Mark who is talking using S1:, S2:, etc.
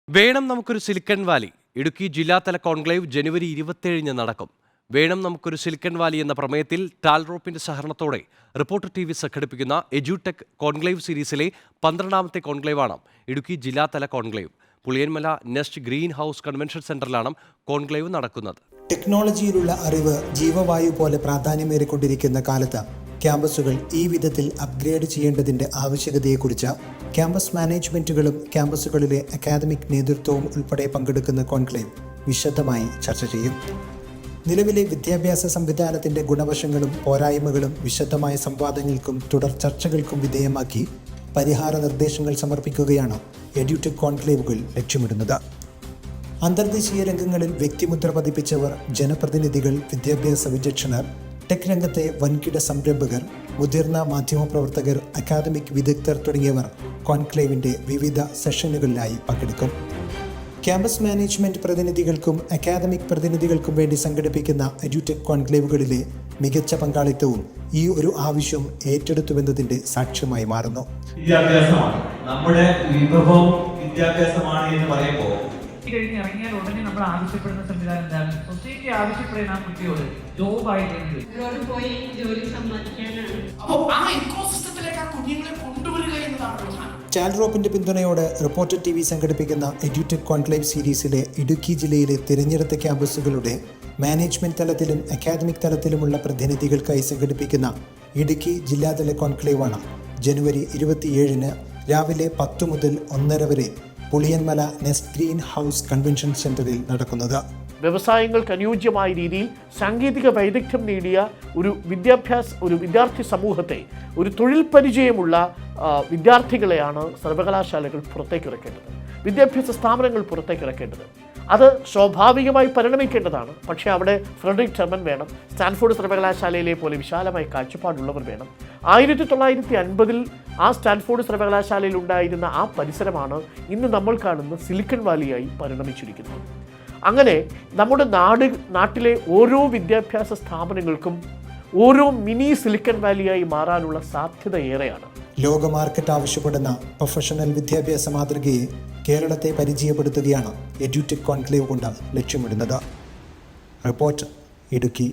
S1: വേണം നമുക്കൊരു silicon Valley. Idukki ജില്ലാതല കോൺക്ലേവ് ജനുവരി 27 നടക്കും. വേണം നമുക്കൊരു സിലിക്കൺ വാലി എന്ന പ്രമേയത്തിൽ ടാൽറോപ്പിന്റെ സഹകരണത്തോടെ റിപ്പോർട്ടർ TV സംഘടിപ്പിക്കുന്ന എഡ്യൂടെക് കോൺക്ലേവ് സീരീസിലെ 12ാമത്തെ കോൺക്ലേവാണ് ഇടുക്കി ജില്ലാതല കോൺക്ലേവ്. Puliyanmala nest green house convention സെന്ററിലാണ് കോൺക്ലേവ് നടക്കുന്നത്.
S2: ടെക്നോളജിയിലുള്ള അറിവ് ജീവവായു പോലെ പ്രാധാന്യമേറിക്കൊണ്ടിരിക്കുന്ന കാലത്ത് ക്യാമ്പസുകൾ ഈ വിധത്തിൽ അപ്ഗ്രേഡ് ചെയ്യേണ്ടതിന്റെ ആവശ്യകതയെക്കുറിച്ച് ക്യാമ്പസ് മാനേജ്മെന്റുകളും ക്യാമ്പസുകളിലെ അക്കാദമിക് നേതൃത്വവും ഉൾപ്പെടെ പങ്കെടുക്കുന്ന കോൺക്ലേവ് വിശദമായി ചർച്ച ചെയ്യും. നിലവിലെ വിദ്യാഭ്യാസ സംവിധാനത്തിന്റെ ഗുണവശങ്ങളും പോരായ്മകളും വിശദമായ സംവാദങ്ങൾക്കും തുടർ ചർച്ചകൾക്കും വിധേയമാക്കി പരിഹാര നിർദ്ദേശങ്ങൾ സമർപ്പിക്കുകയാണ് എഡ്യൂടെക് കോൺക്ലേവുകൾ ലക്ഷ്യമിടുന്നത്. അന്തർദേശീയ രംഗങ്ങളിൽ വ്യക്തിമുദ്ര പതിപ്പിച്ചവർ, ജനപ്രതിനിധികൾ, വിദ്യാഭ്യാസ വിചക്ഷണർ, ടെക് രംഗത്തെ വൻകിട സംരംഭകർ, മുതിർന്ന മാധ്യമപ്രവർത്തകർ, അക്കാദമിക് വിദഗ്ധർ തുടങ്ങിയവർ കോൺക്ലേവിന്റെ വിവിധ സെഷനുകളിലായി പങ്കെടുക്കും. ക്യാമ്പസ് മാനേജ്മെന്റ് പ്രതിനിധികൾക്കും അക്കാദമിക് പ്രതിനിധികൾക്കും വേണ്ടി സംഘടിപ്പിക്കുന്ന എഡ്യൂടെക് കോൺക്ലേവുകളിലെ മികച്ച പങ്കാളിത്തവും ഈ ഒരു ആവശ്യം ഏറ്റെടുത്തുവെന്നതിന്റെ സാക്ഷ്യമായി മാറുന്നു.
S3: വിദ്യാഭ്യാസമാണ് നമ്മുടെ വിഭവം, വിദ്യാഭ്യാസമാണ് എന്ന് പറയുമ്പോൾ
S4: കഴിഞ്ഞ് ഇറങ്ങിയാൽ ഉടനെ നമ്മൾ ആവശ്യപ്പെടുന്ന സംവിധാനം എന്താണ്? സൊസൈറ്റി ആവശ്യപ്പെടുന്ന ആ കുട്ടിയോട് ജോബായിട്ട്
S5: പോയി ജോലി സമ്പാദിക്കാനാണ്.
S2: ടാൽറോപ്പിന്റെ പിന്തുണയോടെ റിപ്പോർട്ടർ TV സംഘടിപ്പിക്കുന്ന എഡ്യൂടെക് കോൺക്ലേവ് സീരീസിലെ ഇടുക്കി ജില്ലയിലെ തിരഞ്ഞെടുത്ത ക്യാമ്പസുകളുടെ മാനേജ്മെന്റ് തലത്തിലും അക്കാദമിക് തലത്തിലുമുള്ള പ്രതിനിധികൾക്കായി സംഘടിപ്പിക്കുന്ന ഇടുക്കി ജില്ലാതല കോൺക്ലേവാണ് ജനുവരി 27 രാവിലെ 10 മുതൽ 1:30 വരെ Puliyanmala nest green house convention സെന്ററിൽ നടക്കുന്നത്.
S6: വ്യവസായങ്ങൾക്ക് അനുയോജ്യമായ രീതിയിൽ സാങ്കേതിക വൈദഗ്ധ്യം നേടിയ ഒരു വിദ്യാർത്ഥി സമൂഹത്തെ, ഒരു തൊഴിൽ പരിചയമുള്ള വിദ്യാർത്ഥികളെയാണ് സർവകലാശാലകൾ പുറത്തേക്കിറക്കേണ്ടത്, വിദ്യാഭ്യാസ സ്ഥാപനങ്ങൾ പുറത്തേക്കിറക്കേണ്ടത്. അത് സ്വാഭാവികമായി പരിണമിക്കേണ്ടതാണ്. പക്ഷേ അവിടെ ഫ്രെഡറിക് ടെർമൻ വേണം, സ്റ്റാൻഫോർഡ് സർവകലാശാലയിലെ പോലെ വിശാലമായ കാഴ്ചപ്പാടുള്ളവർ വേണം. 1950 ആ സ്റ്റാൻഫോർഡ് സർവകലാശാലയിൽ ഉണ്ടായിരുന്ന ആ പരിസരമാണ് ഇന്ന് നമ്മൾ കാണുന്ന സിലിക്കൺ വാലിയായി പരിണമിച്ചിരിക്കുന്നത്. അങ്ങനെ നമ്മുടെ നാട്ടിലെ ഓരോ വിദ്യാഭ്യാസ സ്ഥാപനങ്ങൾക്കും ഓരോ മിനി സിലിക്കൺ വാലിയായി മാറാനുള്ള സാധ്യത ഏറെയാണ്.
S2: ലോക മാർക്കറ്റ് ആവശ്യപ്പെടുന്ന പ്രൊഫഷണൽ വിദ്യാഭ്യാസ മാതൃകയെ കേരളത്തെ പരിചയപ്പെടുത്തുകയാണ് എഡ്യൂടെക് കോൺക്ലേവ് കൊണ്ട് ലക്ഷ്യമിടുന്നത്. റിപ്പോർട്ട് ഇടുക്കി.